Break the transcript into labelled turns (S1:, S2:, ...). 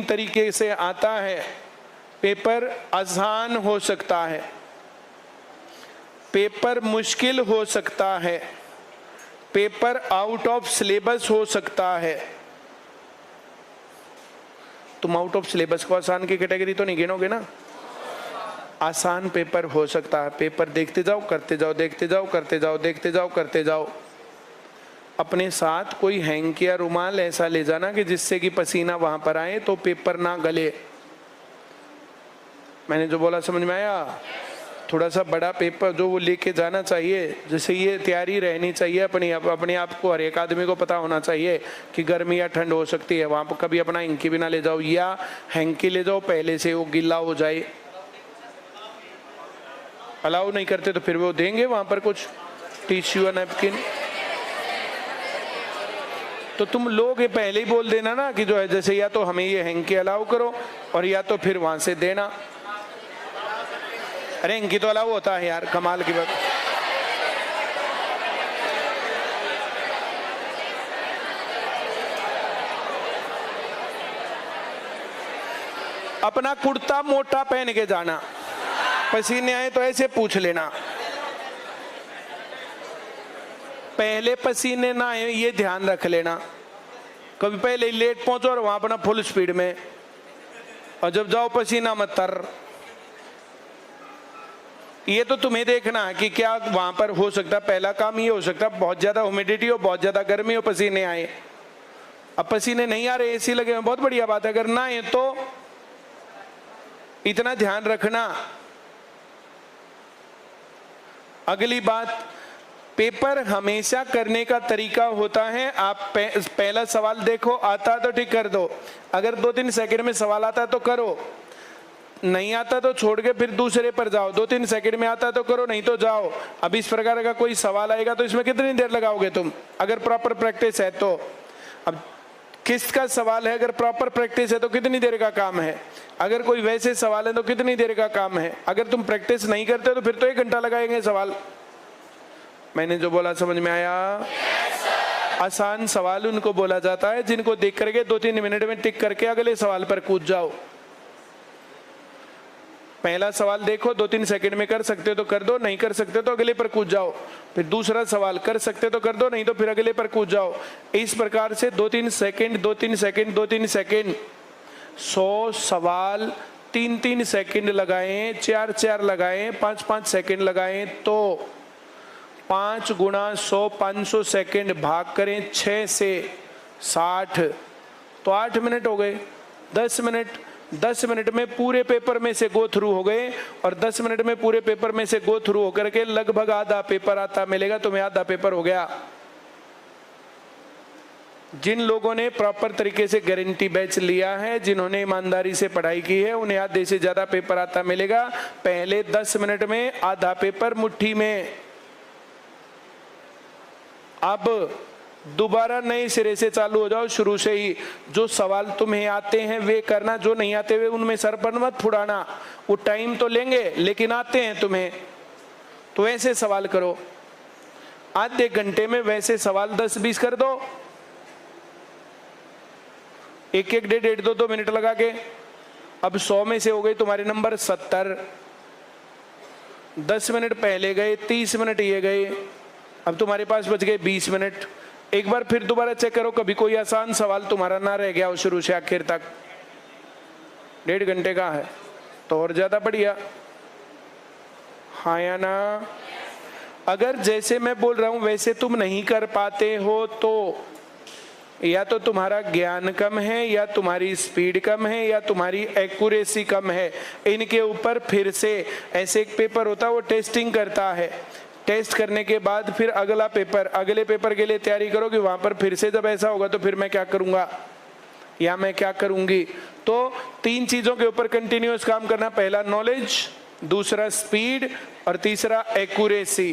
S1: तरीके से आता है। पेपर आसान हो सकता है, पेपर मुश्किल हो सकता है, पेपर आउट ऑफ सिलेबस हो सकता है। तुम आउट ऑफ सिलेबस को आसान की कैटेगरी तो नहीं गिनोगे ना। आसान पेपर हो सकता है। पेपर देखते जाओ, करते जाओ, देखते जाओ, करते जाओ, देखते जाओ, करते जाओ। अपने साथ कोई हैंकी या रुमाल ऐसा ले जाना कि जिससे कि पसीना वहां पर आए तो पेपर ना गले। मैंने जो बोला समझ में आया? थोड़ा सा बड़ा पेपर जो वो लेके जाना चाहिए, जैसे ये तैयारी रहनी चाहिए अपने आप को। हर एक आदमी को पता होना चाहिए कि गर्मी या ठंड हो सकती है। वहां पर कभी अपना हैंकी भी ना ले जाओ, या हैंकी ले जाओ पहले से वो गीला हो जाए। अलाउ नहीं करते तो फिर वो देंगे वहां पर कुछ टिश्यू या नैपकिन। तो तुम लोग ये पहले ही बोल देना ना कि जो है जैसे या तो हमें ये हैंकी अलाउ करो और या तो फिर वहां से देना। अरे हैंकी तो अलाउ होता है यार, कमाल की बात। अपना कुर्ता मोटा पहन के जाना, पसीने आए तो ऐसे पूछ लेना। पहले पसीने ना आए ये ध्यान रख लेना। कभी पहले लेट पहुंचो और वहां अपना फुल स्पीड में, और जब जाओ पसीना मत तर। ये तो तुम्हें देखना है कि क्या वहां पर हो सकता है। पहला काम ये हो सकता है बहुत ज्यादा ह्यूमिडिटी हो, बहुत ज्यादा गर्मी हो, पसीने आए। अब पसीने नहीं आ रहे, एसी लगे, बहुत बढ़िया बात है। अगर ना आए तो इतना ध्यान रखना। अगली बात, पेपर हमेशा करने का तरीका होता है। आप पहला सवाल देखो, आता तो ठीक कर दो। अगर 2-3 सेकंड में सवाल आता तो करो, नहीं आता तो छोड़ के फिर दूसरे पर जाओ। 2-3 सेकंड में आता तो करो, नहीं तो जाओ। अब इस प्रकार का कोई सवाल आएगा तो इसमें कितनी देर लगाओगे तुम, अगर प्रॉपर प्रैक्टिस है तो। अब किसका सवाल है, अगर प्रॉपर प्रैक्टिस है तो कितनी देर का काम है। अगर कोई वैसे सवाल है तो कितनी देर का काम है। अगर तुम प्रैक्टिस नहीं करते तो फिर तो 1 घंटा लगाएंगे सवाल। मैंने जो बोला समझ में आया? आसान सवाल उनको बोला जाता है जिनको देख करके 2-3 मिनट में टिक करके अगले सवाल पर कूद जाओ। पहला सवाल देखो, 2-3 सेकंड में कर सकते हो तो कर दो, नहीं कर सकते तो अगले पर कूद जाओ। फिर दूसरा सवाल कर सकते तो कर दो, नहीं तो फिर अगले पर कूद जाओ। इस प्रकार से 2-3 सेकंड, 2-3 सेकंड, 2-3 सेकंड, 100 सवाल 3-3 सेकंड लगाएं, 4-4 लगाएं, 5-5 सेकंड लगाएं तो 5 गुणा 100 500 सेकंड भाग करें 6 से 60 तो 8 मिनट हो गए। 10 मिनट, 10 मिनट में पूरे पेपर में से गो थ्रू हो गए। और 10 मिनट में पूरे पेपर में से गो थ्रू होकर के लगभग आधा पेपर आता मिलेगा तुम्हें। आधा पेपर हो गया। जिन लोगों ने प्रॉपर तरीके से गारंटी बैच लिया है, जिन्होंने ईमानदारी से पढ़ाई की है, उन्हें आधे से ज्यादा पेपर आता मिलेगा। पहले 10 मिनट में आधा पेपर मुट्ठी में। अब दोबारा नए सिरे से चालू हो जाओ, शुरू से ही। जो सवाल तुम्हें आते हैं वे करना, जो नहीं आते वे उनमें सर पर मत फुड़ाना। वो टाइम तो लेंगे लेकिन आते हैं तुम्हें, तो ऐसे सवाल करो। आधे घंटे में वैसे सवाल 10-20 कर दो, 1-1, 1.5, 2-2 मिनट लगा के। अब 100 में से हो गए तुम्हारे नंबर 70। 10 मिनट पहले गए, 30 मिनट ये गए, अब तुम्हारे पास बच गए 20 मिनट। एक बार फिर दोबारा चेक करो, कभी कोई आसान सवाल तुम्हारा ना रह गया हो शुरू से आखिर तक। 1.5 घंटे का है तो और ज्यादा बढ़िया। हाँ या ना? अगर जैसे मैं बोल रहा हूं वैसे तुम नहीं कर पाते हो तो या तो तुम्हारा ज्ञान कम है, या तुम्हारी स्पीड कम है, या तुम्हारी एक्यूरेसी कम है। इनके ऊपर फिर से ऐसे एक पेपर होता है, वो टेस्टिंग करता है। टेस्ट करने के बाद फिर अगला पेपर, अगले पेपर के लिए तैयारी करो कि वहां पर फिर से जब ऐसा होगा तो फिर मैं क्या करूंगा या मैं क्या करूंगी। तो 3 चीजों के ऊपर कंटिन्यूअस काम करना। पहला नॉलेज, दूसरा स्पीड और तीसरा एक्यूरेसी।